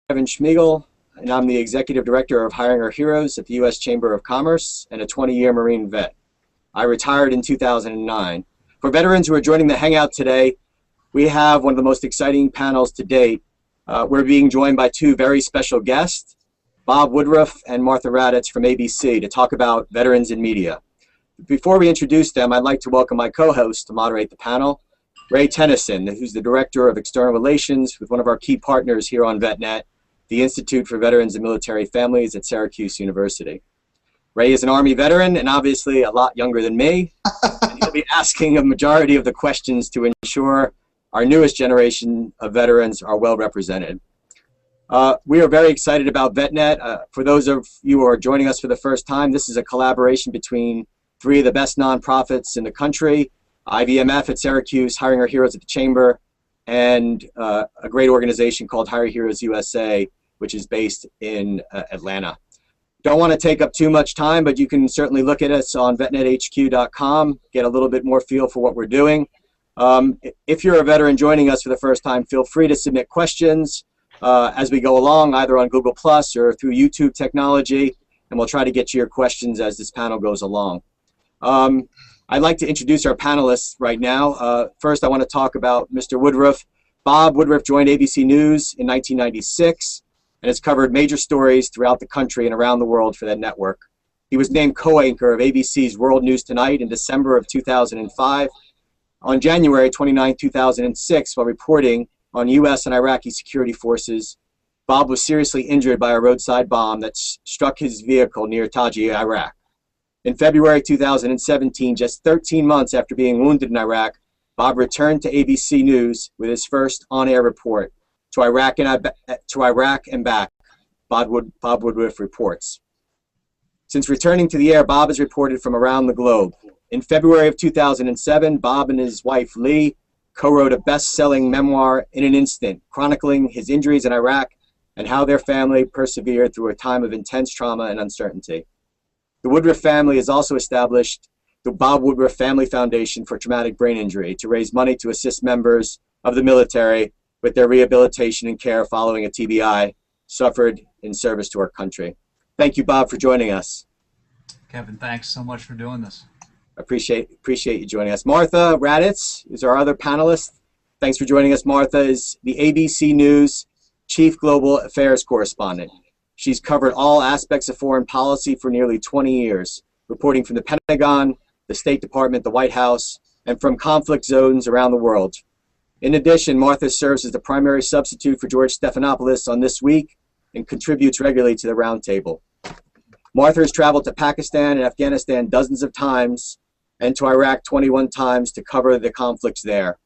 Kevin Schmiegel, and I'm the Executive Director of Hiring Our Heroes at the U.S. Chamber of Commerce and a 20-year Marine vet. I retired in 2009. For veterans who are joining the Hangout today, we have one of the most exciting panels to date. We're being joined by two very special guests, Bob Woodruff and Martha Raddatz from ABC, to talk about veterans in media. Before we introduce them, I'd like to welcome my co-host to moderate the panel, RayToenniessen, who's the Director of External Relations with one of our key partners here on VetNet, the Institute for Veterans and Military Families at Syracuse University. Ray is an Army veteran and obviously a lot younger than me, and he'll be asking a majority of the questions to ensure our newest generation of veterans are well represented. We are very excited about VetNet. For those of you who are joining us for the first time, this is a collaboration between three of the best nonprofits in the country, IVMF at Syracuse, Hiring Our Heroes at the Chamber, and a great organization called Hire Heroes USA, which is based in Atlanta. Don't want to take up too much time, but you can certainly look at us on vetnethq.com, get a little bit more feel for what we're doing. If you're a veteran joining us for the first time, feel free to submit questions as we go along, either on Google Plus or through YouTube technology, and we'll try to get to your questions as this panel goes along. I'd like to introduce our panelists right now. First, I want to talk about Mr. Woodruff. Bob Woodruff joined ABC News in 1996 and has covered major stories throughout the country and around the world for that network. He was named co-anchor of ABC's World News Tonight in December of 2005. On January 29, 2006, while reporting on U.S. and Iraqi security forces, Bob was seriously injured by a roadside bomb that struck his vehicle near Taji, Iraq. In February 2017, just 13 months after being wounded in Iraq, Bob returned to ABC News with his first on-air report, To Iraq and Back, Bob Woodruff Reports. Since returning to the air, Bob has reported from around the globe. In February of 2007, Bob and his wife, Lee, co-wrote a best-selling memoir, In an Instant, chronicling his injuries in Iraq and how their family persevered through a time of intense trauma and uncertainty. The Woodruff family has also established the Bob Woodruff Family Foundation for Traumatic Brain Injury to raise money to assist members of the military with their rehabilitation and care following a TBI suffered in service to our country. Thank you, Bob, for joining us. Kevin, thanks so much for doing this. Appreciate you joining us. Martha Raddatz is our other panelist. Thanks for joining us. Martha is the ABC News Chief Global Affairs Correspondent. She's covered all aspects of foreign policy for nearly 20 years, reporting from the Pentagon, the State Department, the White House, and from conflict zones around the world. In addition, Martha serves as the primary substitute for George Stephanopoulos on This Week and contributes regularly to the roundtable. Martha has traveled to Pakistan and Afghanistan dozens of times and to Iraq 21 times to cover the conflicts there.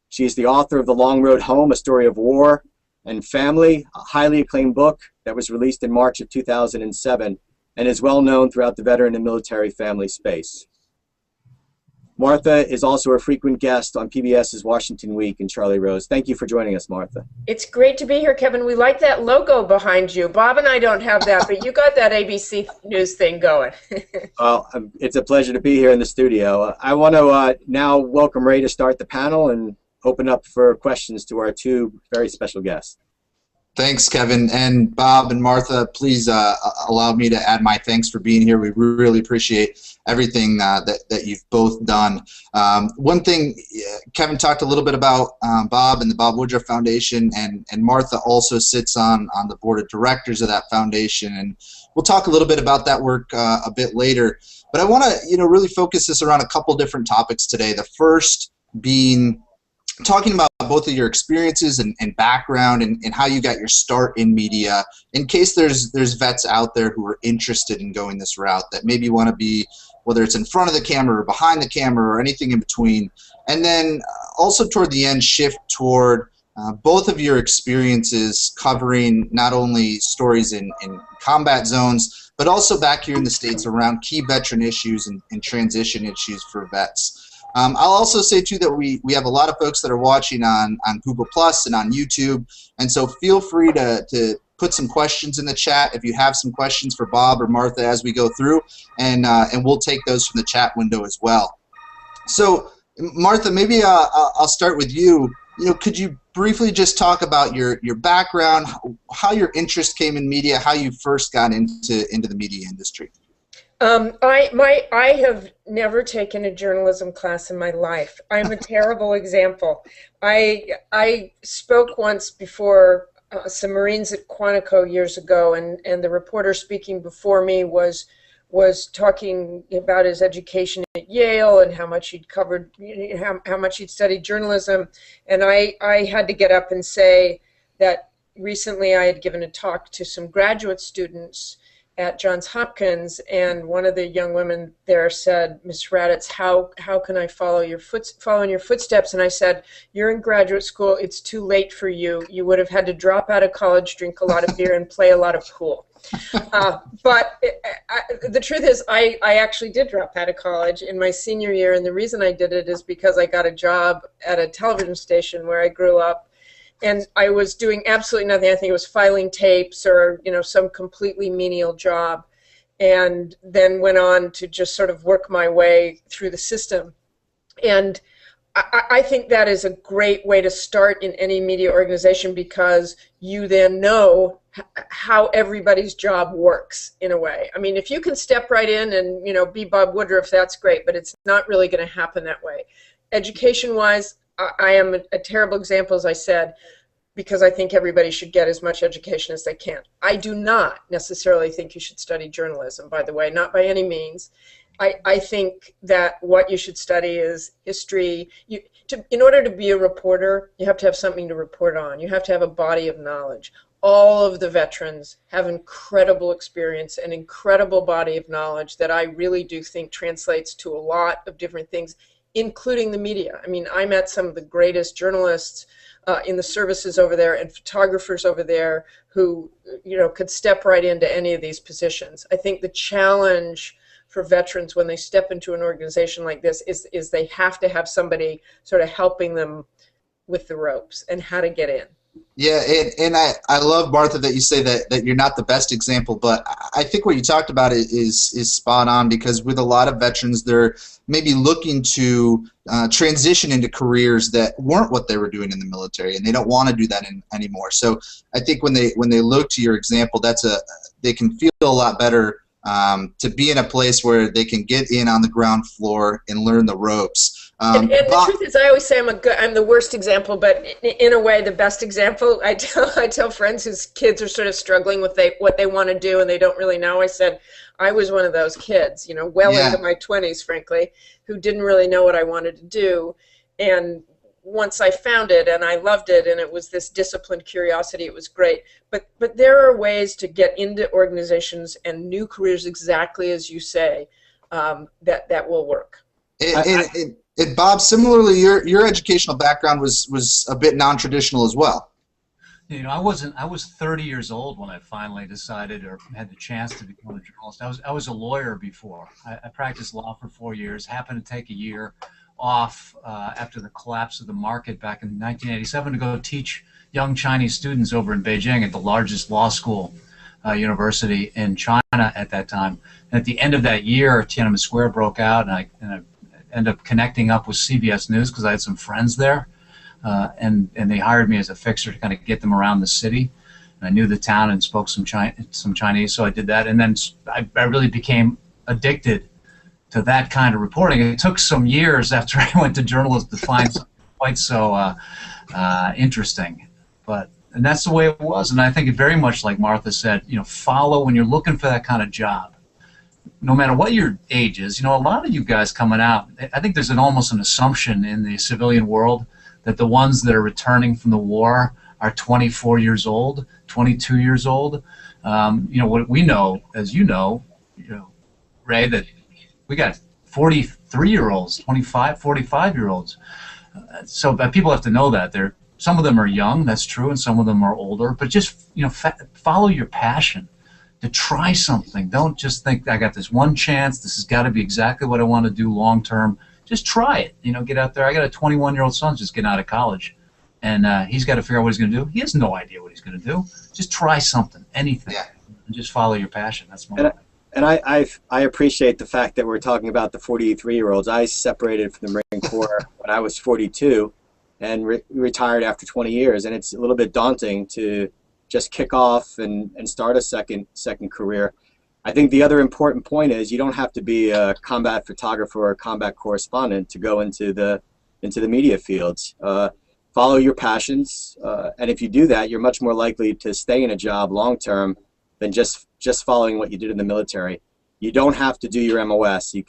She is the author of The Long Road Home, A Story of War and Family, a highly acclaimed book that was released in March of 2007 and is well known throughout the veteran and military family space. Martha is also a frequent guest on PBS's Washington Week and Charlie Rose. Thank you for joining us, Martha. It's great to be here, Kevin. We like that logo behind you. Bob and I don't have that, but you got that ABC News thing going. Well, it's a pleasure to be here in the studio. I want to now welcome Ray to start the panel and open up for questions to our two very special guests. Thanks, Kevin. And Bob and Martha, please allow me to add my thanks for being here. We really appreciate everything that you've both done. One thing, Kevin talked a little bit about Bob and the Bob Woodruff Foundation, and Martha also sits on the board of directors of that foundation. And we'll talk a little bit about that work a bit later. But I want to really focus this around a couple different topics today. The first being talking about both of your experiences and background and how you got your start in media, in case there's vets out there who are interested in going this route that maybe want to be, whether it's in front of the camera or behind the camera or anything in between. And then also toward the end, shift toward both of your experiences covering not only stories in combat zones, but also back here in the States around key veteran issues and transition issues for vets. I'll also say, too, that we have a lot of folks that are watching on Google Plus and on YouTube, and so feel free to put some questions in the chat if you have some questions for Bob or Martha as we go through, and we'll take those from the chat window as well. So, Martha, maybe I'll start with you. Could you briefly just talk about your background, how your interest came in media, how you first got into the media industry? I have never taken a journalism class in my life. I'm a terrible example. I spoke once before some Marines at Quantico years ago, and the reporter speaking before me was talking about his education at Yale and how much he'd covered, how much he'd studied journalism, and I had to get up and say that recently I had given a talk to some graduate students at Johns Hopkins, and one of the young women there said, "Miss Raddatz, how can I follow in your footsteps?" And I said, "You're in graduate school. It's too late for you. You would have had to drop out of college, drink a lot of beer, and play a lot of pool." But the truth is, I actually did drop out of college in my senior year, and the reason I did it is because I got a job at a television station where I grew up. And I was doing absolutely nothing. I think it was filing tapes or, some completely menial job, and then went on to just sort of work my way through the system. And I think that is a great way to start in any media organization, because you then know how everybody's job works in a way. I mean, if you can step right in and, be Bob Woodruff, that's great, but it's not really going to happen that way. Education-wise, I am a terrible example, as I said, because I think everybody should get as much education as they can. I do not necessarily think you should study journalism, by the way, not by any means. I think that what you should study is history. In order to be a reporter, you have to have something to report on. You have to have a body of knowledge. All of the veterans have incredible experience, an incredible body of knowledge that I really do think translates to a lot of different things, including the media. I mean, I met some of the greatest journalists in the services over there and photographers over there who, could step right into any of these positions. I think the challenge for veterans when they step into an organization like this is they have to have somebody sort of helping them with the ropes and how to get in. Yeah, and I love, Martha, that you say that you're not the best example, but I think what you talked about is spot on, because with a lot of veterans, they're maybe looking to transition into careers that weren't what they were doing in the military, and they don't want to do that anymore. So I think when they look to your example, they can feel a lot better to be in a place where they can get in on the ground floor and learn the ropes. And the truth is, I always say I'm the worst example, but in a way, the best example. I tell friends whose kids are sort of struggling with what they want to do and they don't really know. I said I was one of those kids, well into my 20s, frankly, who didn't really know what I wanted to do. And once I found it and I loved it, and it was this disciplined curiosity, it was great. But there are ways to get into organizations and new careers, exactly as you say, that will work. And Bob, similarly, your educational background was a bit non-traditional as well. I was 30 years old when I finally decided or had the chance to become a journalist. I was a lawyer before. I practiced law for 4 years, happened to take a year off after the collapse of the market back in 1987 to go teach young Chinese students over in Beijing at the largest law school university in China at that time. And at the end of that year, Tiananmen Square broke out, and I ended up connecting up with CBS News because I had some friends there, and they hired me as a fixer to kind of get them around the city. And I knew the town and spoke some Chinese, so I did that. And then I really became addicted to that kind of reporting. It took some years after I went to journalism to find something quite so interesting. And that's the way it was. And I think it very much like Martha said, follow when you're looking for that kind of job. No matter what your age is, a lot of you guys coming out, I think there's almost an assumption in the civilian world that the ones that are returning from the war are 24 years old, 22 years old. What we know, as Ray, that we got 43-year-olds, 25, 45-year-olds. So people have to know that. Some of them are young, that's true, and some of them are older. But just follow your passion. To try something. Don't just think I got this one chance. This has got to be exactly what I want to do long term. Just try it. Get out there. I got a 21-year-old son just getting out of college, and he's got to figure out what he's going to do. He has no idea what he's going to do. Just try something, anything, and just follow your passion. That's my. And I appreciate the fact that we're talking about the 43-year-olds. I separated from the Marine Corps when I was 42, and retired after 20 years. And it's a little bit daunting to just kick off and start a second career. I think the other important point is you don't have to be a combat photographer or a combat correspondent to go into the media fields. Follow your passions, and if you do that, you're much more likely to stay in a job long term than just following what you did in the military. You don't have to do your MOS. You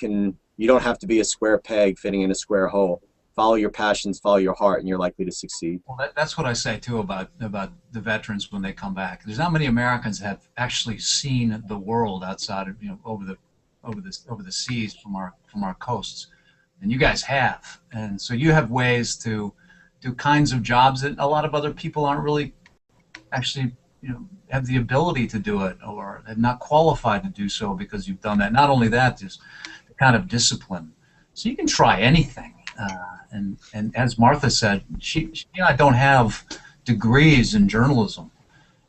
don't have to be a square peg fitting in a square hole. Follow your passions, follow your heart, and you're likely to succeed. Well, that's what I say too about the veterans when they come back. There's not many Americans that have actually seen the world outside of, over the seas from our coasts, and you guys have, and so you have ways to do kinds of jobs that a lot of other people aren't really actually have the ability to do it, or have not qualified to do so because you've done that. Not only that, just the kind of discipline. So you can try anything. And as Martha said, she I don't have degrees in journalism.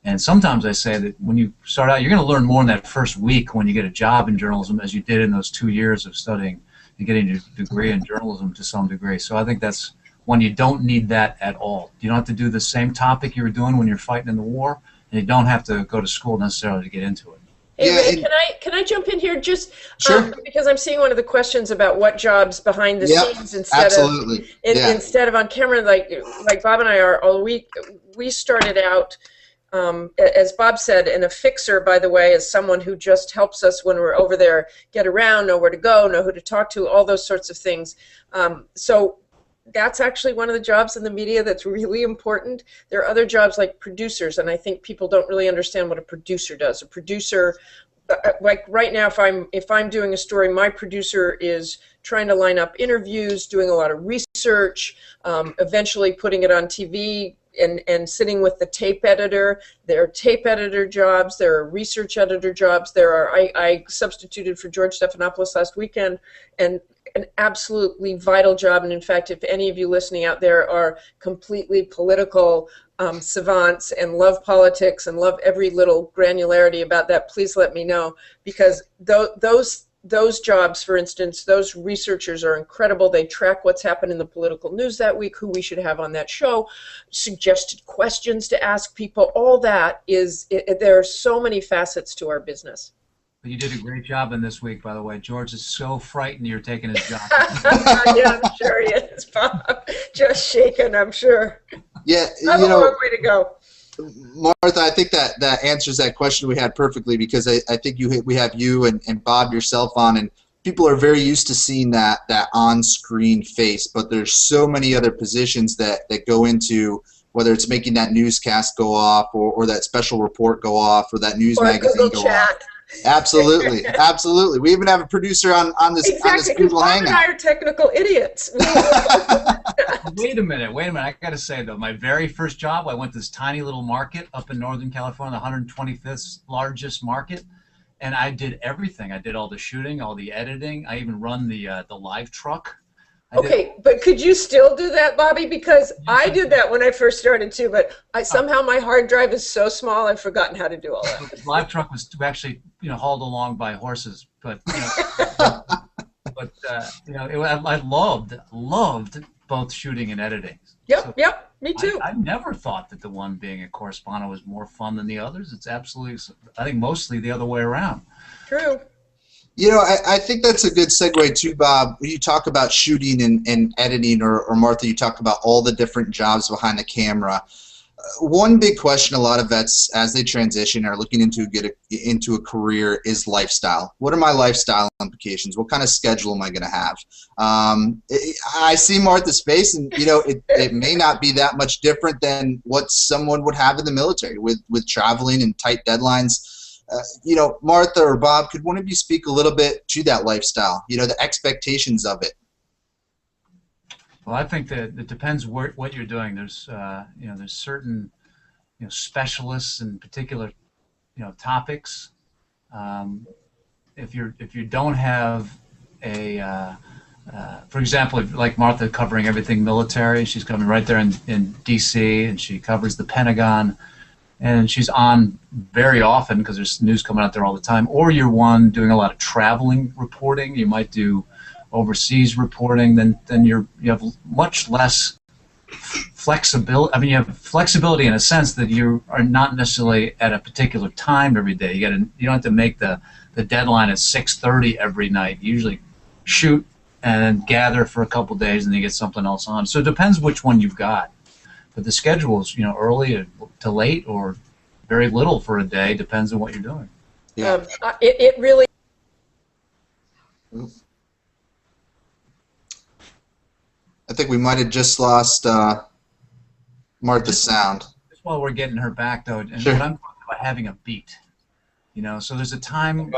And sometimes I say that when you start out, you're going to learn more in that first week when you get a job in journalism as you did in those 2 years of studying and getting your degree in journalism to some degree. So I think that's when you don't need that at all. You don't have to do the same topic you were doing when you're fighting in the war, and you don't have to go to school necessarily to get into it. Hey, Ray, can I jump in here just sure. Because I'm seeing one of the questions about what jobs behind the scenes absolutely. instead of on camera, like Bob and I are all week. We started out, as Bob said, and a fixer, by the way, is someone who just helps us when we're over there, get around, know where to go, know who to talk to, all those sorts of things. So that's actually one of the jobs in the media that's really important. There are other jobs like producers, and I think people don't really understand what a producer does. A producer, like right now, if I'm doing a story, my producer is trying to line up interviews, doing a lot of research, eventually putting it on TV, and sitting with the tape editor. There are tape editor jobs. There are research editor jobs. I substituted for George Stephanopoulos last weekend, and an absolutely vital job. And in fact, if any of you listening out there are completely political savants and love politics and love every little granularity about that, please let me know, because those jobs, for instance, those researchers are incredible. They track what's happened in the political news that week, who we should have on that show, suggested questions to ask people. All that there are so many facets to our business. You did a great job in this week, by the way. George is so frightened you're taking his job. Yeah, I'm sure he is, Bob. Just shaking, I'm sure. Yeah, I have a long way to go. Martha, I think that answers that question we had perfectly, because I think we have you and Bob yourself on, and people are very used to seeing that on-screen face, but there's so many other positions that go into, whether it's making that newscast go off, or that special report go off, or that news magazine go off. Absolutely, absolutely. We even have a producer on this Google Hangout. Bob and I are technical idiots. Wait a minute. I got to say, though, my very first job, I went to this tiny little market up in Northern California, the 125th largest market, and I did everything. I did all the shooting, all the editing. I even run the live truck. Okay, but could you still do that, Bobby? Because I did that when I first started too, but somehow my hard drive is so small I've forgotten how to do all that. The live truck was actually hauled along by horses, but I loved both shooting and editing. Yep, me too. I never thought that the one being a correspondent was more fun than the others. It's absolutely, I think, mostly the other way around. True. I think that's a good segue too, Bob. When you talk about shooting and editing, or Martha, you talk about all the different jobs behind the camera. One big question a lot of vets, as they transition, are looking into into a career is lifestyle. What are my lifestyle implications? What kind of schedule am I going to have? I see Martha's face, and it may not be that much different than what someone would have in the military with traveling and tight deadlines. Martha or Bob, could one of you speak a little bit to that lifestyle, the expectations of it? Well, I think that it depends what you're doing. There's certain specialists in particular topics. If you don't have a for example, like Martha covering everything military, she's coming right there in D.C. and she covers the Pentagon. And she's on very often because there's news coming out there all the time. Or you're one doing a lot of traveling reporting. You might do overseas reporting. Then you have much less flexibility. I mean, you have flexibility in a sense that you are not necessarily at a particular time every day. You don't have to make the deadline at 6:30 every night. You usually shoot and then gather for a couple days and then get something else on. So it depends which one you've got. But the schedule is, early to late or very little for a day, depends on what you're doing. Yeah. It really. I think we might have just lost Martha's sound. Just while we're getting her back, though, and Sure. what I'm talking about having a beat. So there's a time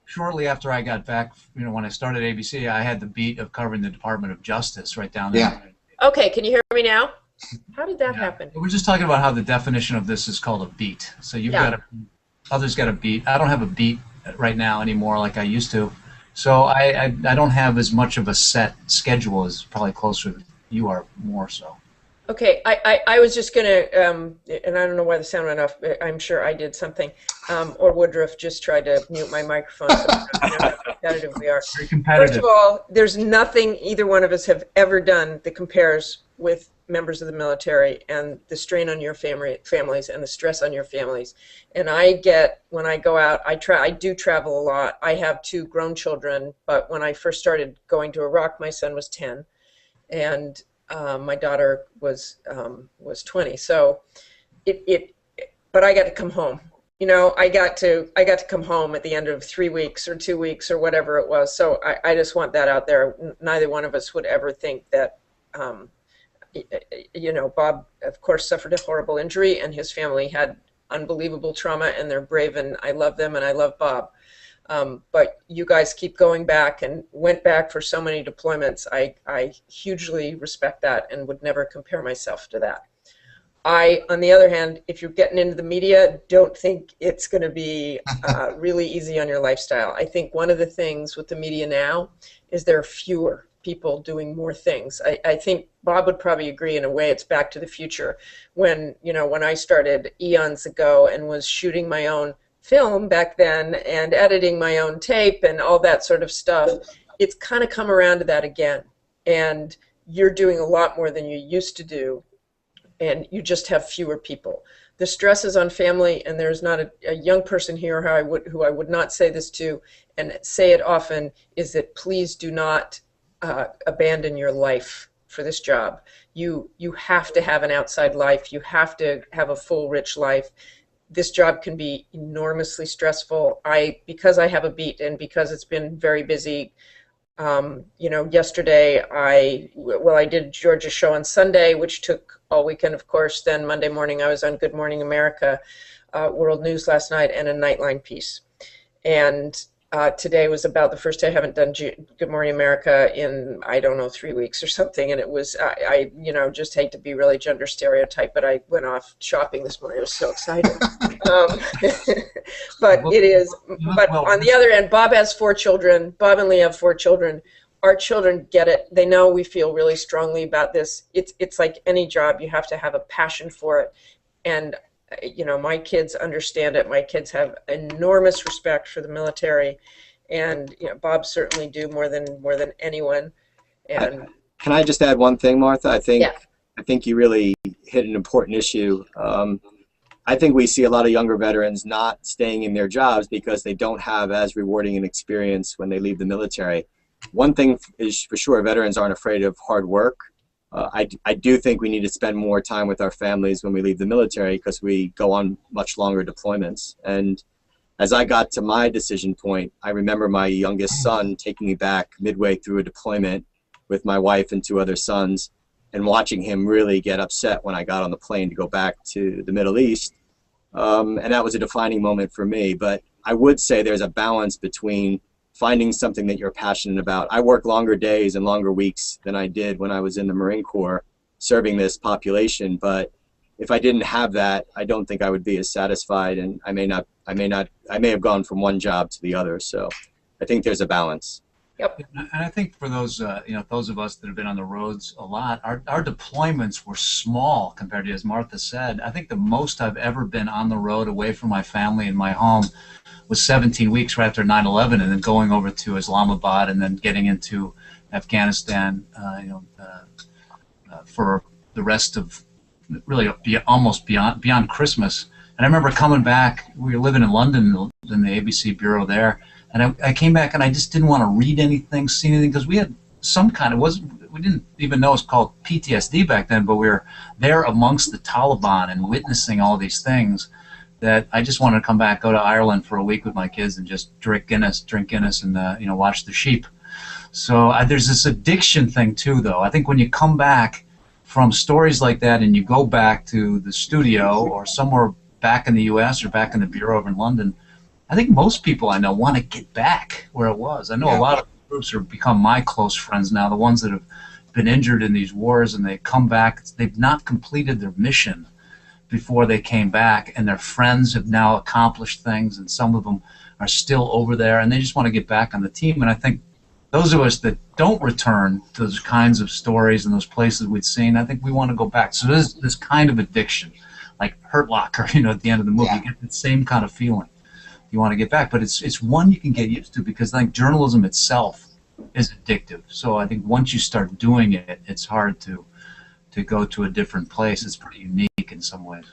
shortly after I got back, when I started ABC, I had the beat of covering the Department of Justice right down there. Yeah. Okay, can you hear me now? How did that happen? We're just talking about how the definition of this is called a beat. So you've got others got a beat. I don't have a beat right now anymore like I used to. So I don't have as much of a set schedule as probably closer you are more so. Okay, I was just going to, and I don't know why the sound went off, but I'm sure I did something, or Woodruff just tried to mute my microphone, so you know how competitive we are. Very competitive. First of all, there's nothing either one of us have ever done that compares with members of the military and the strain on your families and the stress on your families. And when I go out, I do travel a lot. I have 2 grown children, but when I first started going to Iraq, my son was 10, and my daughter was 20. So but I got to come home. I got to come home at the end of 3 weeks or 2 weeks or whatever it was. So I just want that out there. Neither one of us would ever think that. Bob, of course, suffered a horrible injury, and his family had unbelievable trauma, and they're brave, and I love them, and I love Bob. But you guys keep going back and went back for so many deployments. I hugely respect that and would never compare myself to that. On the other hand, if you're getting into the media, don't think it's going to be really easy on your lifestyle. I think one of the things with the media now is there are fewer people doing more things. I think Bob would probably agree in a way it's back to the future. When I started eons ago and was shooting my own film back then and editing my own tape and all that sort of stuff, it's kind of come around to that again. And you're doing a lot more than you used to do, and you just have fewer people. The stress is on family, and there's not a young person here who I would not say this to, and say it often, is that please do not abandon your life for this job. You have to have an outside life. You have to have a full, rich life. This job can be enormously stressful. Because I have a beat and because it's been very busy, yesterday I did Georgia's show on Sunday, which took all weekend, of course. Then Monday morning I was on Good Morning America, World News last night, and a Nightline piece. And today was about the first day I haven't done Good Morning America in, 3 weeks or something. And it was, I just hate to be really gender stereotype, but I went off shopping this morning. I was so excited. But it is, but on the other end, Bob has 4 children. Bob and Lee have 4 children. Our children get it. They know we feel really strongly about this. It's like any job. You have to have a passion for it. And my kids understand it. My kids have enormous respect for the military, and Bob certainly do more than anyone. And can I just add one thing, Martha? I think you really hit an important issue. I think we see a lot of younger veterans not staying in their jobs because they don't have as rewarding an experience when they leave the military. One thing is for sure, veterans aren't afraid of hard work. I do think we need to spend more time with our families when we leave the military because we go on much longer deployments. And as I got to my decision point, I remember my youngest son taking me back midway through a deployment with my wife and 2 other sons, and watching him really get upset when I got on the plane to go back to the Middle East. And that was a defining moment for me. But I would say there's a balance between finding something that you're passionate about. I work longer days and longer weeks than I did when I was in the Marine Corps serving this population. But if I didn't have that, I don't think I would be as satisfied, and I may have gone from one job to the other. So I think there's a balance. Yep. And I think for those, those of us that have been on the roads a lot, our deployments were small compared to, as Martha said. I think the most I've ever been on the road away from my family and my home was 17 weeks right after 9/11, and then going over to Islamabad and then getting into Afghanistan, for the rest of really almost beyond Christmas. And I remember coming back. We were living in London in the ABC bureau there, and I came back and I just didn't want to read anything, see anything, because we had some kind of we didn't even know it was called PTSD back then, but we were there amongst the Taliban and witnessing all these things that I just wanted to come back, go to Ireland for a week with my kids and just drink Guinness and watch the sheep. So there's this addiction thing too, though. I think when you come back from stories like that and you go back to the studio or somewhere back in the U.S. or back in the bureau over in London, I think most people I know want to get back where it was. I know a lot of groups have become my close friends now, the ones that have been injured in these wars, and they come back. They've not completed their mission before they came back, and their friends have now accomplished things, and some of them are still over there, and they just want to get back on the team. And I think those of us that don't return to those kinds of stories and those places we'd seen, I think we want to go back. So there's this kind of addiction, like Hurt Locker, at the end of the movie, you get the same kind of feeling. You want to get back, but it's one you can get used to, because I think journalism itself is addictive. So I think once you start doing it, it's hard to go to a different place. It's pretty unique in some ways.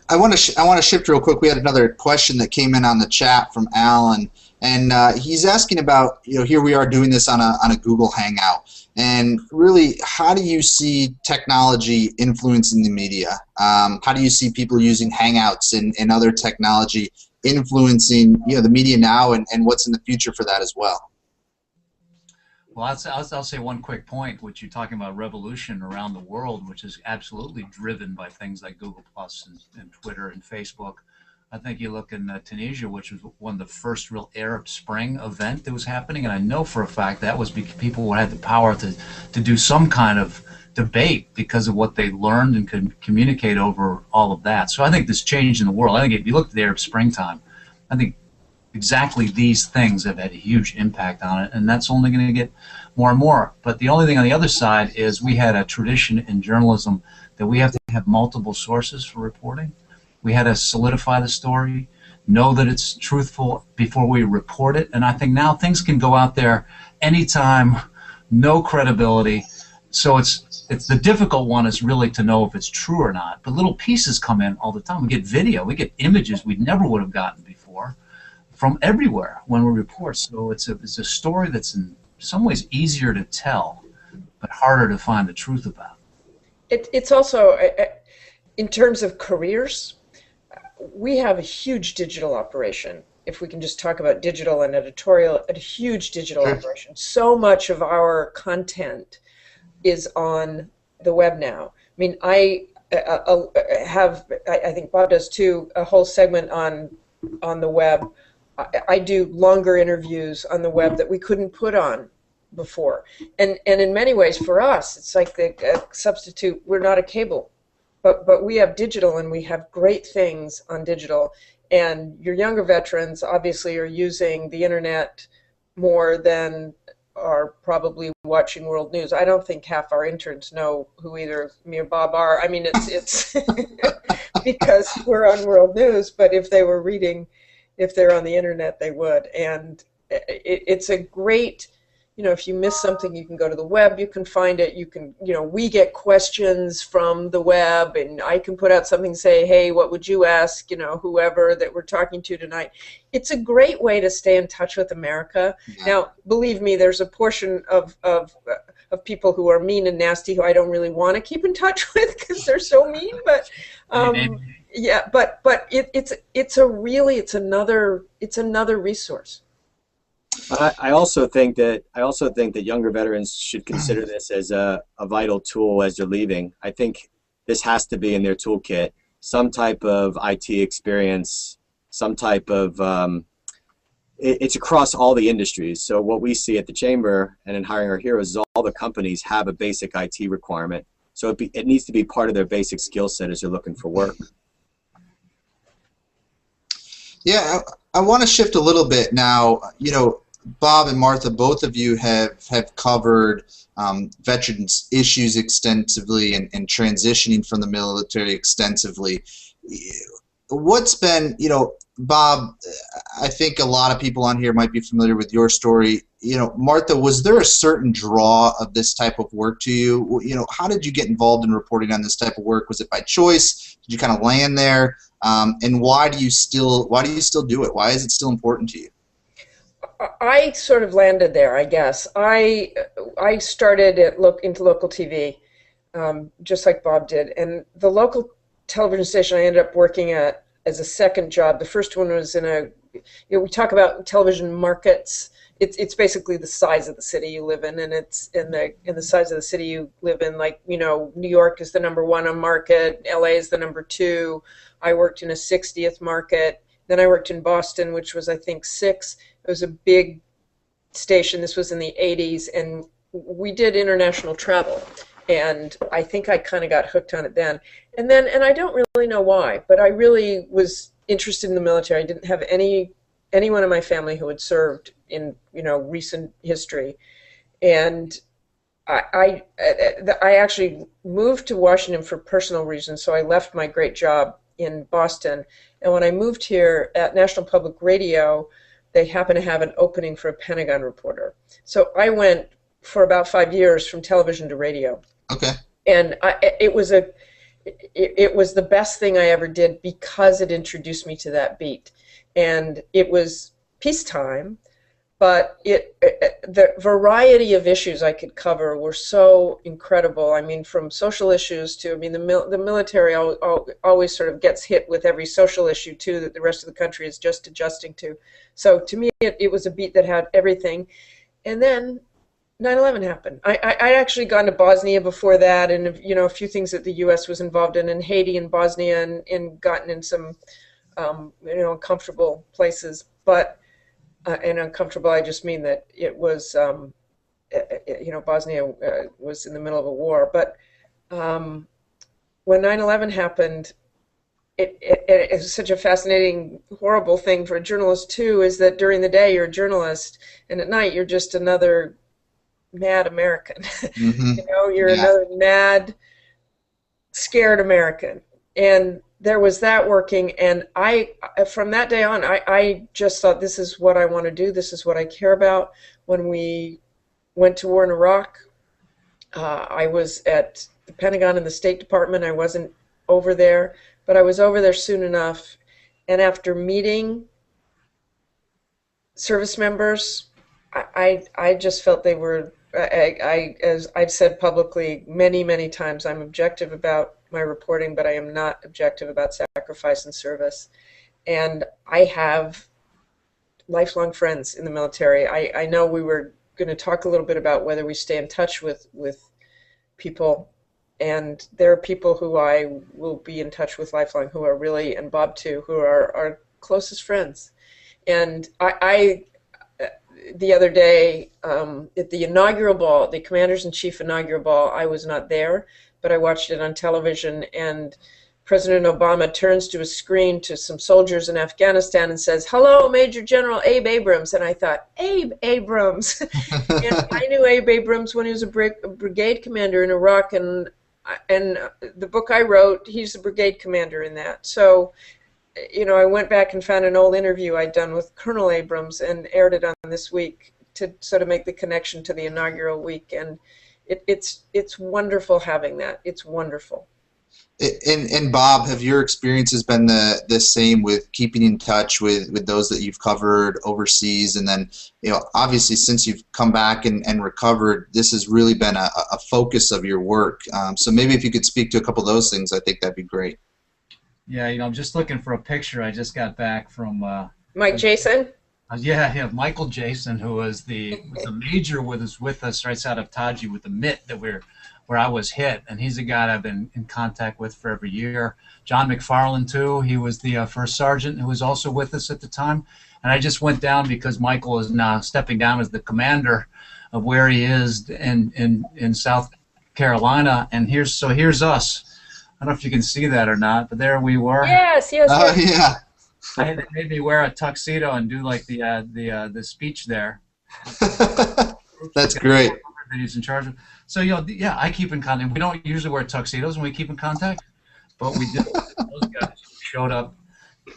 I want to shift real quick. We had another question that came in on the chat from Alan, and he's asking about, here we are doing this on a Google Hangout, and really, how do you see technology influencing the media? How do you see people using Hangouts and other technology influencing the media now, and what's in the future for that as well? Well, I'll say one quick point, which you're talking about revolution around the world, which is absolutely driven by things like Google Plus and Twitter and Facebook. I think you look in Tunisia, which was one of the first real Arab Spring event that was happening, and I know for a fact that was because people had the power to do some kind of debate because of what they learned and could communicate over all of that. So I think this change in the world. I think if you look at the Arab Spring time, I think exactly these things have had a huge impact on it, and that's only going to get more and more. But the only thing on the other side is we had a tradition in journalism that we have to have multiple sources for reporting. We had to solidify the story, know that it's truthful before we report it, and I think now things can go out there anytime, no credibility. So it's the difficult one is really to know if it's true or not. But little pieces come in all the time. We get video, we get images we never would have gotten before from everywhere when we report. So it's a story that's in some ways easier to tell, but harder to find the truth about. It's also, in terms of careers, we have a huge digital operation. If we can just talk about digital and editorial, a huge digital operation. So much of our content is on the web now. I mean, I think Bob does too, a whole segment on the web. I do longer interviews on the web that we couldn't put on before. And in many ways for us, it's like the substitute. We're not a cable, but we have digital, and we have great things on digital. And your younger veterans obviously are using the internet more than are probably watching world news. I don't think half our interns know who either me or Bob are. I mean, it's because we're on world news, but if they were reading, if they're on the internet, they would. And it's a great, if you miss something, you can go to the web, you can find it, you can, we get questions from the web, and I can put out something, say, hey, what would you ask, whoever that we're talking to tonight. It's a great way to stay in touch with America. Yeah. Now, believe me, there's a portion of people who are mean and nasty who I don't really want to keep in touch with because they're so mean, but yeah, but it's another resource. I also think that younger veterans should consider this as a vital tool as they're leaving. I think this has to be in their toolkit. Some type of IT experience, some type of it's across all the industries. So what we see at the Chamber and in Hiring Our Heroes is all the companies have a basic IT requirement. So it needs to be part of their basic skill set as they're looking for work. Yeah, I want to shift a little bit now. Bob and Martha, both of you have covered veterans issues extensively and transitioning from the military extensively. What's been, Bob, I think a lot of people on here might be familiar with your story. Martha, was there a certain draw of this type of work to you? How did you get involved in reporting on this type of work? Was it by choice? Did you kind of land there? And why do you still do it? Why is it still important to you? I sort of landed there, I guess. I started into local TV, just like Bob did, and the local television station I ended up working at as a second job. The first one was in we talk about television markets. It's basically the size of the city you live in, and it's in the size of the city you live in. Like, New York is the #1 on market, LA is the #2. I worked in a 60th market. Then I worked in Boston, which was, I think, 6. It was a big station. This was in the 80s, and we did international travel. And I think I kind of got hooked on it then. And I don't really know why, but I really was interested in the military. I didn't have anyone in my family who had served in recent history, and I actually moved to Washington for personal reasons. So I left my great job in Boston, and when I moved here at National Public Radio, they happened to have an opening for a Pentagon reporter. So I went for about 5 years from television to radio. Okay. And it was the best thing I ever did because it introduced me to that beat. And it was peacetime, but the variety of issues I could cover were so incredible. I mean, from social issues to, the military always sort of gets hit with every social issue too that the rest of the country is just adjusting to. So to me, it was a beat that had everything. And then 9/11 happened. I'd actually gone to Bosnia before that, and a few things that the U.S. was involved in Haiti and Bosnia, and gotten in some uncomfortable places. But and uncomfortable, I just mean that it was Bosnia was in the middle of a war. But when 9/11 happened, it was such a fascinating, horrible thing for a journalist too. Is that during the day you're a journalist, and at night you're just another mad American. Mm-hmm. You're another mad, scared American. And there was that working, and from that day on, I just thought, this is what I want to do. This is what I care about. When we went to war in Iraq, I was at the Pentagon and the State Department. I wasn't over there, but I was over there soon enough. And after meeting service members, I just felt they were, as I've said publicly many, many times, I'm objective about my reporting, but I am not objective about sacrifice and service. And I have lifelong friends in the military. I know we were going to talk a little bit about whether we stay in touch with people, and there are people who I will be in touch with lifelong who are really, and Bob too, who are our closest friends. And the other day at the inaugural ball, the Commanders-in-Chief inaugural ball, I was not there, but I watched it on television, and President Obama turns to a screen to some soldiers in Afghanistan and says, "Hello, Major General Abe Abrams." And I thought, Abe Abrams. And I knew Abe Abrams when he was a brigade commander in Iraq, and the book I wrote, he's the brigade commander in that. So I went back and found an old interview I'd done with Colonel Abrams and aired it on This Week to sort of make the connection to the inaugural week. And it's wonderful having that. It's wonderful. And Bob, have your experiences been the same with keeping in touch with those that you've covered overseas? And then, obviously since you've come back and recovered, this has really been a focus of your work. So maybe if you could speak to a couple of those things, I think that'd be great. Yeah, I'm just looking for a picture. I just got back from Mike Jason? Yeah, Michael Jason, who was the major with us right out of Taji with the mitt that where I was hit, and he's a guy I've been in contact with for every year. John McFarland too. He was the first sergeant who was also with us at the time, and I just went down because Michael is now stepping down as the commander of where he is in South Carolina, and here's us. I don't know if you can see that or not, but there we were. Yes. Oh, yeah. They made me wear a tuxedo and do like the speech there. That's great. That he's in charge of. So yeah, I keep in contact. We don't usually wear tuxedos when we keep in contact, but we did. Those guys showed up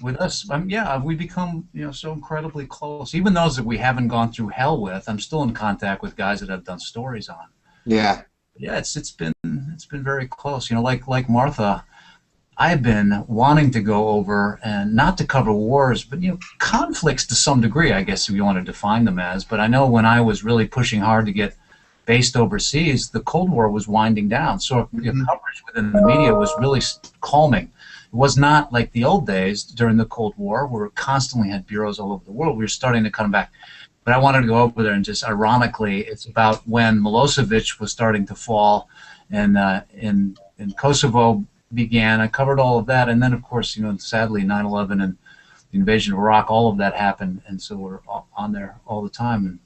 with us, yeah, we become so incredibly close. Even those that we haven't gone through hell with, I'm still in contact with guys that I've done stories on. Yeah. Yeah, it's been very close. Like Martha, I've been wanting to go over and not to cover wars, but conflicts to some degree, I guess if you want to define them as. But I know when I was really pushing hard to get based overseas, the Cold War was winding down, so coverage within the media was really calming. It was not like the old days during the Cold War, where we constantly had bureaus all over the world. We were starting to come back. But I wanted to go over there and just ironically, it's about when Milosevic was starting to fall and in Kosovo began. I covered all of that. And then, of course, sadly, 9/11 and the invasion of Iraq, all of that happened. And so we're on there all the time. And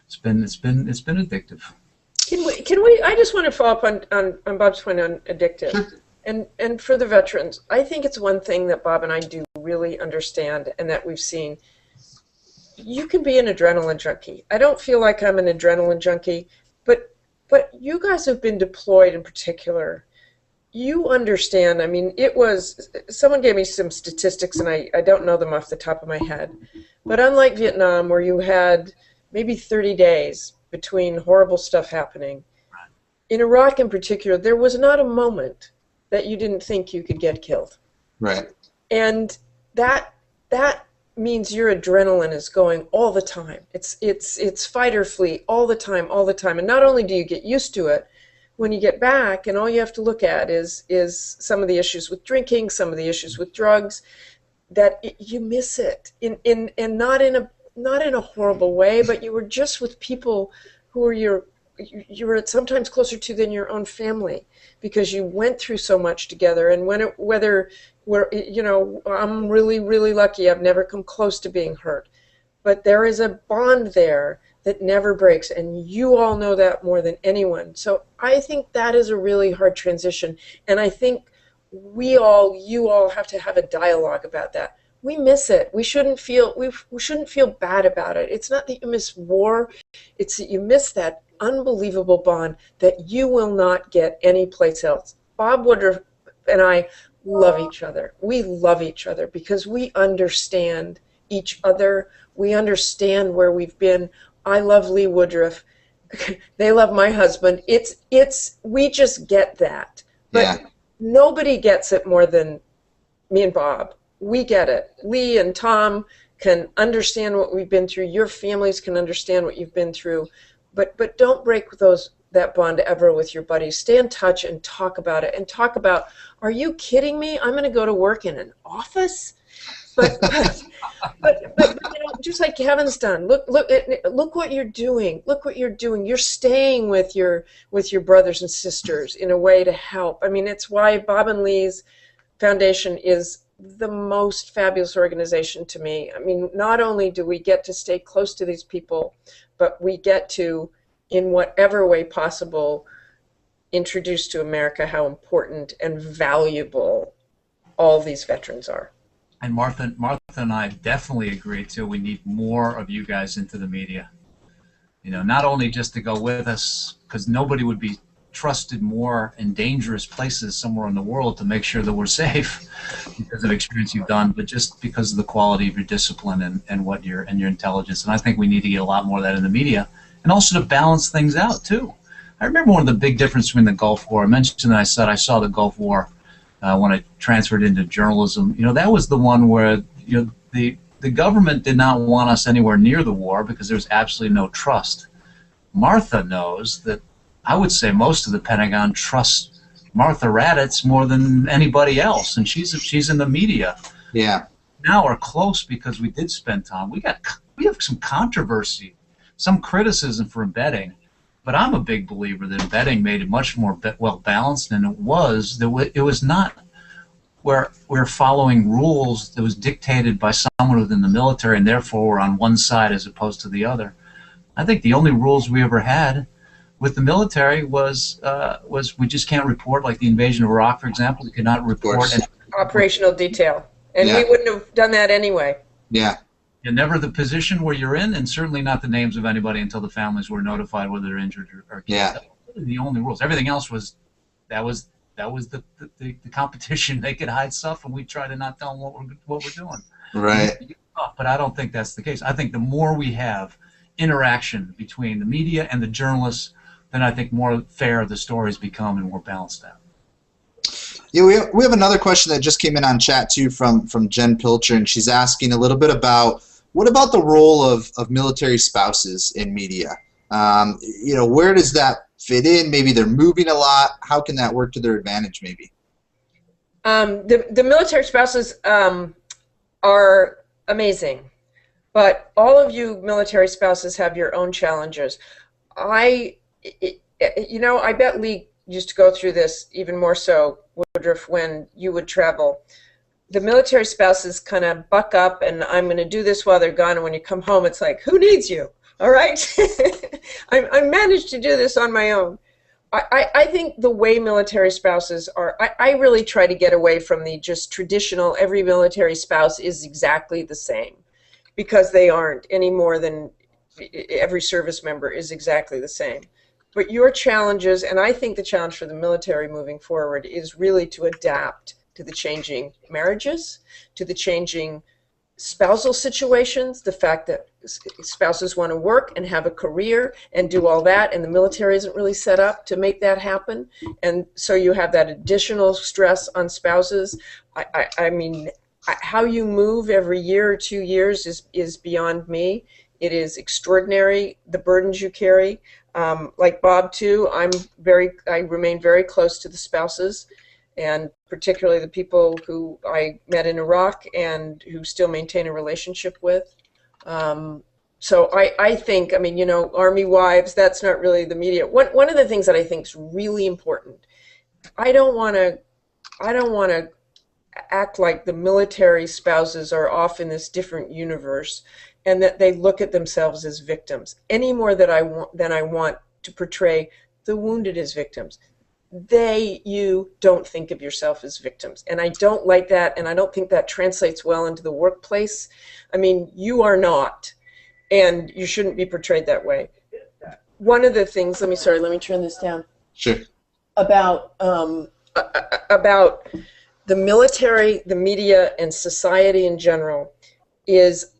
it's been addictive. Can we, I just want to follow up on Bob's point on addictive. Sure. And for the veterans, I think it's one thing that Bob and I do really understand and that we've seen. You can be an adrenaline junkie. I don't feel like I'm an adrenaline junkie, but you guys have been deployed in particular. You understand. I mean, someone gave me some statistics, and I don't know them off the top of my head. But unlike Vietnam, where you had maybe 30 days between horrible stuff happening, in Iraq in particular, there was not a moment that you didn't think you could get killed. Right. And that means your adrenaline is going all the time. It's fight or flee all the time. And not only do you get used to it, when you get back, and all you have to look at is some of the issues with drinking, some of the issues with drugs, you miss it. And not in a horrible way, but you were just with people who are you were sometimes closer to than your own family, because you went through so much together. And I'm really, really lucky. I've never come close to being hurt, but there is a bond there that never breaks, and you all know that more than anyone. So I think that is a really hard transition, and I think you all have to have a dialogue about that. We miss it. We shouldn't feel bad about it. It's not that you miss war, it's that you miss that unbelievable bond that you will not get anyplace else. Bob Woodruff and I love each other. We love each other because we understand each other. We understand where we've been. I love Lee Woodruff. They love my husband. We just get that. But nobody gets it more than me and Bob. We get it. Lee and Tom can understand what we've been through. Your families can understand what you've been through. But don't break that bond ever with your buddies. Stay in touch and talk about it. And talk about, are you kidding me? I'm going to go to work in an office? But just like Kevin's done. Look what you're doing. Look what you're doing. You're staying with your brothers and sisters in a way to help. I mean, it's why Bob and Lee's foundation is the most fabulous organization to me. I mean, not only do we get to stay close to these people, but we get to, in whatever way possible, introduce to America how important and valuable all these veterans are. And Martha and I definitely agree too. We need more of you guys into the media. Not only just to go with us, because nobody would be trusted more in dangerous places somewhere in the world to make sure that we're safe because of experience you've done, but just because of the quality of your discipline and your intelligence. And I think we need to get a lot more of that in the media, and also to balance things out too. I remember one of the big differences between the Gulf War. I mentioned that I saw the Gulf War when I transferred into journalism. That was the one where the government did not want us anywhere near the war because there was absolutely no trust. Martha knows that. I would say most of the Pentagon trusts Martha Raddatz more than anybody else, and she's in the media. Yeah. Now we're close because we did spend time. We have some controversy, some criticism for embedding, but I'm a big believer that embedding made it much more well balanced than it was. It was not where we're following rules that was dictated by someone within the military, and therefore we're on one side as opposed to the other. I think the only rules we ever had with the military was we just can't report, like the invasion of Iraq, for example. We could not report operational detail, and we wouldn't have done that anyway. Yeah. And never the position where you're in, and certainly not the names of anybody until the families were notified whether they're injured or killed. Yeah. That was the only rules. Everything else was That was the competition. They could hide stuff, and we try to not tell them what we're doing. Right. But I don't think that's the case. I think the more we have interaction between the media and the journalists, then I think more fair the stories become and more balanced out. Yeah, we have another question that just came in on chat too from Jen Pilcher, and she's asking a little bit about what about the role of military spouses in media? You know, where does that fit in? Maybe they're moving a lot. How can that work to their advantage? Maybe. The military spouses are amazing, but all of you military spouses have your own challenges. You know, I bet Lee used to go through this even more so, Woodruff, when you would travel. The military spouses kind of buck up, and I'm going to do this while they're gone, and when you come home, it's like, who needs you? All right? I managed to do this on my own. I think the way military spouses are, I really try to get away from the just traditional, every military spouse is exactly the same, because they aren't any more than every service member is exactly the same. But your challenges, and I think the challenge for the military moving forward, is really to adapt to the changing marriages, to the changing spousal situations, the fact that spouses want to work and have a career and do all that, and the military isn't really set up to make that happen. And so you have that additional stress on spouses. I mean, how you move every year or 2 years is beyond me. It is extraordinary, the burdens you carry. Like Bob too, I remain very close to the spouses, and particularly the people who I met in Iraq and who still maintain a relationship with. So I think, I mean, you know, Army wives, that's not really the media. One of the things that I think is really important, I don't want to act like the military spouses are off in this different universe and that they look at themselves as victims any more than I want to portray the wounded as victims. You don't think of yourself as victims, and I don't like that, and I don't think that translates well into the workplace. I mean, you are not, and you shouldn't be portrayed that way. One of the things, let me turn this down. Sure. About the military, the media, and society in general is,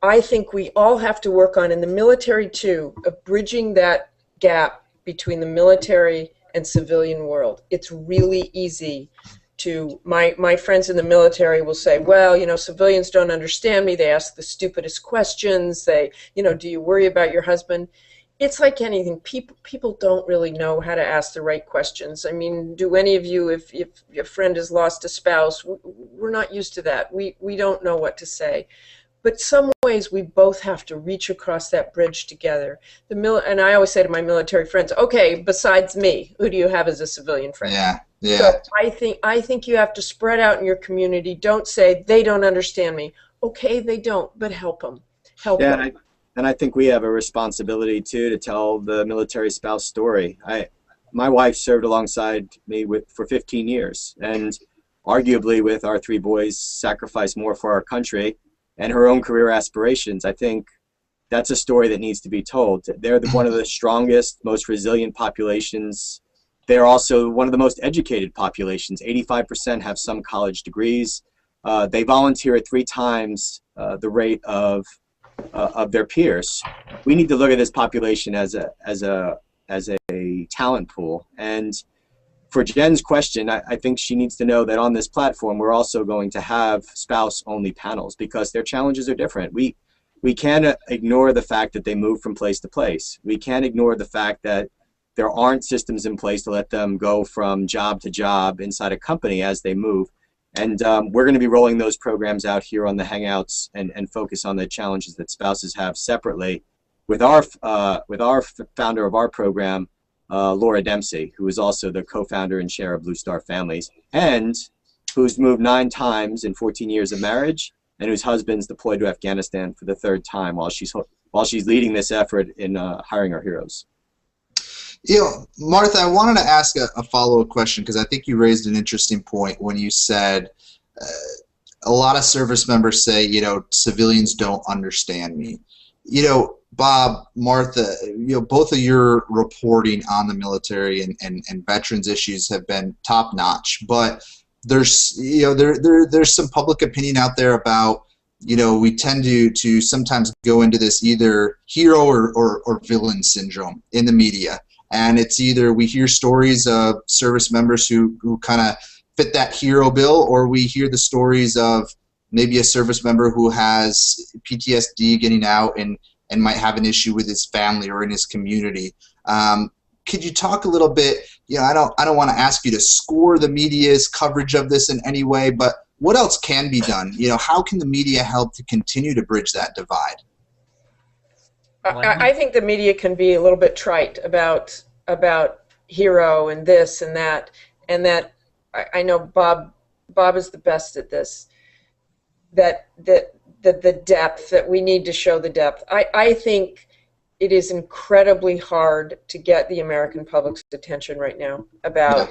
I think we all have to work on, in the military too, of bridging that gap between the military and civilian world. It's really easy to, my friends in the military will say, well, you know, civilians don't understand me. They ask the stupidest questions. They, you know, do you worry about your husband? It's like anything. People don't really know how to ask the right questions. I mean, do any of you, if your friend has lost a spouse, we're not used to that. We don't know what to say. But some ways we both have to reach across that bridge together. And I always say to my military friends, okay, besides me, who do you have as a civilian friend? Yeah, yeah. So I think you have to spread out in your community. Don't say, they don't understand me. Okay, they don't, but help them. Help them. And I think we have a responsibility, too, to tell the military spouse story. My wife served alongside me for 15 years, and arguably with our 3 boys sacrificed more for our country and her own career aspirations. I think that's a story that needs to be told. They're one of the strongest, most resilient populations. They're also one of the most educated populations. 85% have some college degrees. They volunteer at 3 times the rate of their peers. We need to look at this population as a talent pool. And for Jen's question, I think she needs to know that on this platform, we're also going to have spouse-only panels because their challenges are different. We can't ignore the fact that they move from place to place. We can't ignore the fact that there aren't systems in place to let them go from job to job inside a company as they move. And we're going to be rolling those programs out here on the Hangouts and focus on the challenges that spouses have separately with our founder of our program, Laura Dempsey, who is also the co-founder and chair of Blue Star Families, and who's moved 9 times in 14 years of marriage, and whose husband's deployed to Afghanistan for the 3rd time while she's leading this effort in hiring our heroes. You know, Martha, I wanted to ask a follow-up question because I think you raised an interesting point when you said a lot of service members say, you know, civilians don't understand me. You know, Bob, Martha, both of your reporting on the military and veterans issues have been top notch. But there's there's some public opinion out there about we tend to sometimes go into this either hero or villain syndrome in the media, and it's either we hear stories of service members who kind of fit that hero bill, or we hear the stories of maybe a service member who has PTSD getting out and might have an issue with his family or in his community. Could you talk a little bit? I don't want to ask you to score the media's coverage of this in any way, but what else can be done? How can the media help to continue to bridge that divide? I think the media can be a little bit trite about hero and this and that, I know Bob is the best at this. That the depth, that we need to show the depth. I think it is incredibly hard to get the American public's attention right now about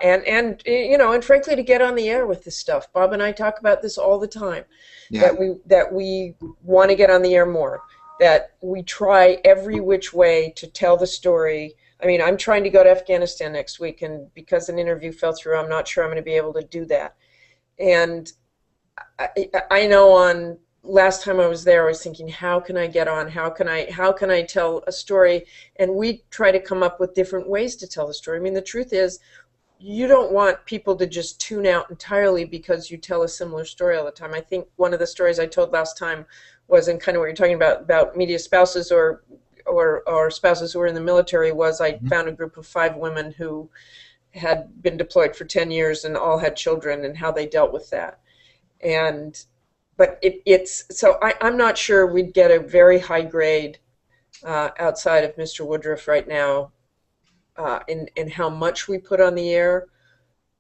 and frankly to get on the air with this stuff. Bob and I talk about this all the time. Yeah. That we want to get on the air more. That we try every which way to tell the story. I mean, I'm trying to go to Afghanistan next week, and because an interview fell through, I'm not sure I'm going to be able to do that. And I know on last time I was there, I was thinking, how can I get on? How can I tell a story? And we try to come up with different ways to tell the story. I mean, the truth is, you don't want people to just tune out entirely because you tell a similar story all the time. I think one of the stories I told last time was in kind of what you're talking about media spouses or spouses who were in the military, was I found a group of 5 women who had been deployed for 10 years and all had children, and how they dealt with that. But I'm not sure we'd get a very high grade outside of Mr. Woodruff right now in how much we put on the air.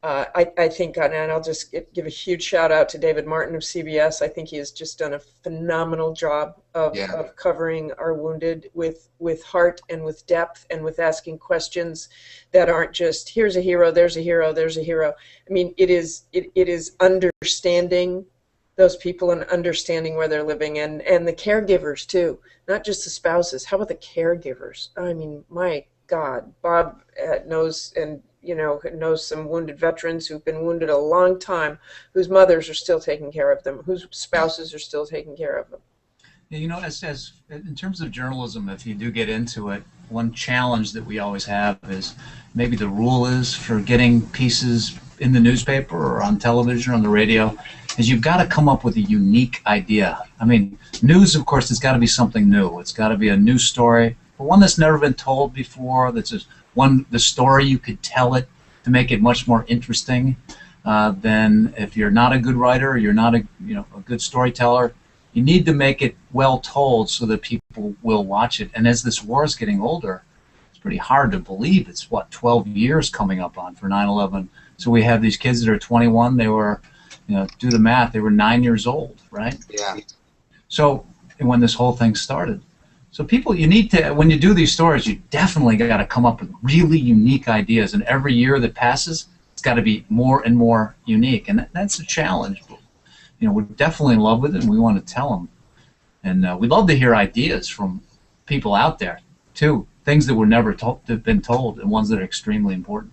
I think, and I'll just give a huge shout out to David Martin of CBS. I think he has just done a phenomenal job of covering our wounded with heart and with depth and with asking questions that aren't just here's a hero, there's a hero, there's a hero. I mean, it is understanding those people and understanding where they're living, and the caregivers too, not just the spouses. How about the caregivers? I mean, my God, Bob knows some wounded veterans who've been wounded a long time, whose mothers are still taking care of them, whose spouses are still taking care of them. As in terms of journalism, if you do get into it, one challenge that we always have is maybe the rule is for getting pieces in the newspaper or on television or on the radio, is you've got to come up with a unique idea. I mean, news, of course, it's got to be something new. It's got to be a new story, but one that's never been told before. That's just the story you could tell it to make it much more interesting than if you're not a good writer, or you're not a good storyteller. You need to make it well told so that people will watch it. And as this war is getting older, it's pretty hard to believe it's 12 years coming up on for 9/11. So we have these kids that are 21. They were, do the math, they were 9 years old, right? Yeah. So, and when this whole thing started. So people, you need to, when you do these stories, you definitely got to come up with really unique ideas. And every year that passes, it's got to be more and more unique. And that's a challenge. We're definitely in love with it, and we want to tell them. And we'd love to hear ideas from people out there, too. Things that were never been told, and ones that are extremely important.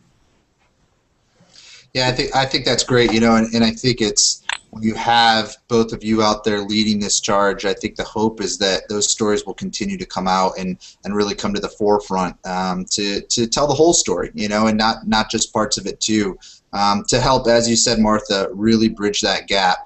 Yeah, I think that's great, and I think it's, when you have both of you out there leading this charge, I think the hope is that those stories will continue to come out and really come to the forefront to tell the whole story, and not just parts of it too, to help, as you said, Martha, really bridge that gap.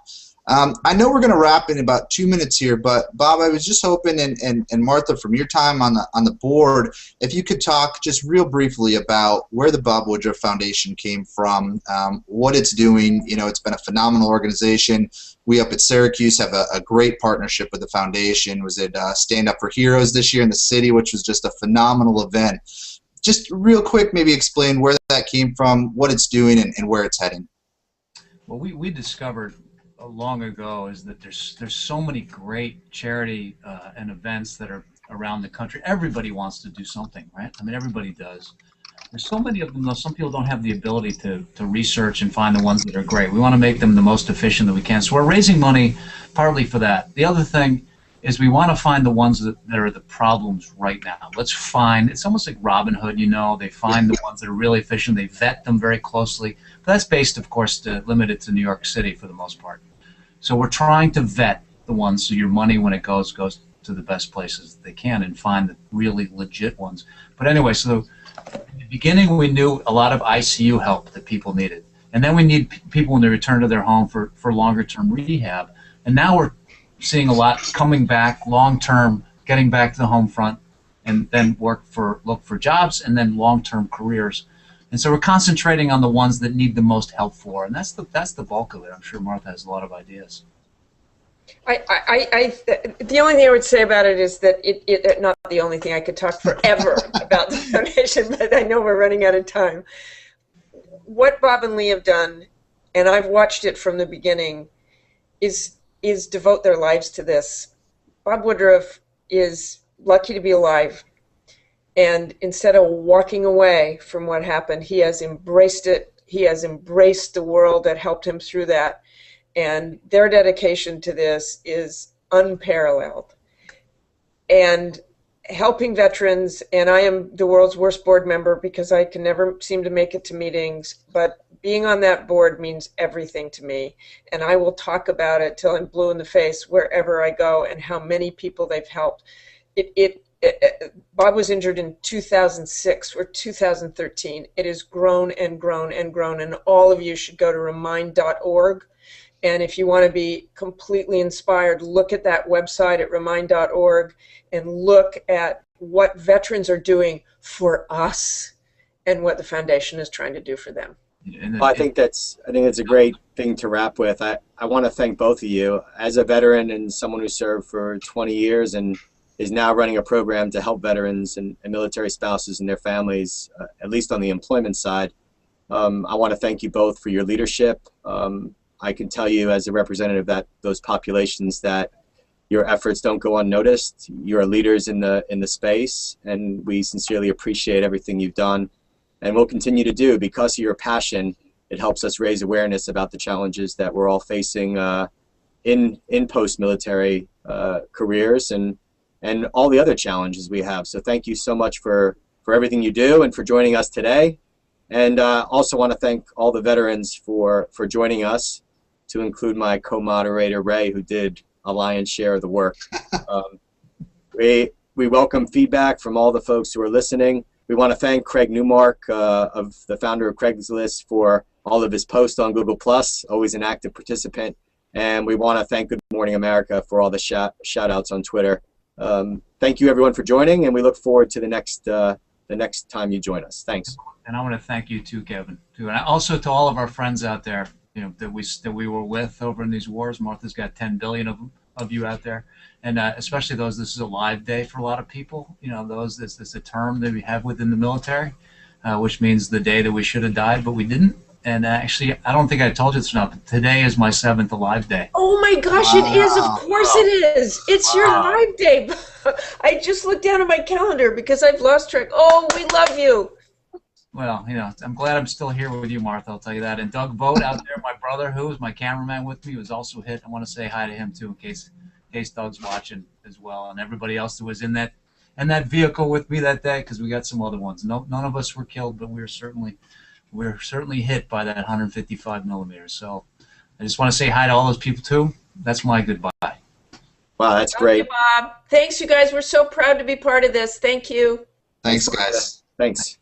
I know we're going to wrap in about 2 minutes here, but Bob, I was just hoping, and Martha, from your time on the board, if you could talk just real briefly about where the Bob Woodruff Foundation came from, what it's doing. It's been a phenomenal organization. We up at Syracuse have a great partnership with the foundation. Was it Stand Up for Heroes this year in the city, which was just a phenomenal event. Just real quick, maybe explain where that came from, what it's doing, and where it's heading. Well, we discovered long ago is that there's so many great charity and events that are around the country. Everybody wants to do something, right? I mean, everybody does. There's so many of them, though. Some people don't have the ability to research and find the ones that are great. We want to make them the most efficient that we can. So we're raising money partly for that. The other thing is we want to find the ones that are the problems right now. Let's find, it's almost like Robin Hood, you know, they find the ones that are really efficient, they vet them very closely. But that's based, of course, limited to New York City for the most part. So we're trying to vet the ones so your money, when it goes to the best places that they can and find the really legit ones. But anyway, so in the beginning we knew a lot of ICU help that people needed. And then we need people when they return to their home for longer term rehab. And now we're seeing a lot coming back long-term, getting back to the home front, and then look for jobs and then long-term careers. And so we're concentrating on the ones that need the most help for, and that's the bulk of it. I'm sure Martha has a lot of ideas. The only thing I would say about it is that not the only thing, I could talk forever about the foundation, but I know we're running out of time. What Bob and Lee have done, and I've watched it from the beginning, is devote their lives to this. Bob Woodruff is lucky to be alive, and instead of walking away from what happened, he has embraced it. He has embraced the world that helped him through that, and their dedication to this is unparalleled. And helping veterans, and I am the world's worst board member because I can never seem to make it to meetings, but being on that board means everything to me, and I will talk about it till I'm blue in the face wherever I go and how many people they've helped. Bob was injured in 2006. We're 2013. It has grown and grown and grown, and all of you should go to remind.org. And if you want to be completely inspired, look at that website at remind.org and look at what veterans are doing for us and what the foundation is trying to do for them. Well, I think that's a great thing to wrap with. I want to thank both of you. As a veteran and someone who served for 20 years and is now running a program to help veterans and military spouses and their families, at least on the employment side, I want to thank you both for your leadership. I can tell you as a representative that those populations that your efforts don't go unnoticed. You're leaders in the space, and we sincerely appreciate everything you've done. And we'll continue to do because of your passion. It helps us raise awareness about the challenges that we're all facing in post-military careers and all the other challenges we have. So thank you so much for everything you do and for joining us today. And also want to thank all the veterans for joining us, to include my co-moderator Ray, who did a lion's share of the work. We welcome feedback from all the folks who are listening. We want to thank Craig Newmark, of the founder of Craigslist, for all of his posts on Google+, always an active participant. And we want to thank Good Morning America for all the shout-outs on Twitter. Thank you, everyone, for joining, and we look forward to the next time you join us. Thanks. And I want to thank you too, Kevin, too, and also to all of our friends out there, you know, that we were with over in these wars. Martha's got 10 billion of you out there, and especially those. This is a live day for a lot of people. You know, those. This is a term that we have within the military, which means the day that we should have died, but we didn't. And actually, I don't think I told you this enough, but today is my 7th alive day. Oh my gosh, it is. Of course it is. It's your live day. I just looked down at my calendar because I've lost track. Oh, we love you. Well, you know, I'm glad I'm still here with you, Martha, I'll tell you that. And Doug Vogt out there, my brother, who was my cameraman with me, was also hit. I want to say hi to him, too, in case Doug's watching as well, and everybody else that was in that vehicle with me that day, because we got some other ones. None of us were killed, but we were certainly hit by that 155 millimeters. So I just want to say hi to all those people, too. That's my goodbye. Wow, that's great. Bob. Thanks, you guys. We're so proud to be part of this. Thank you. Thanks, guys. Thanks.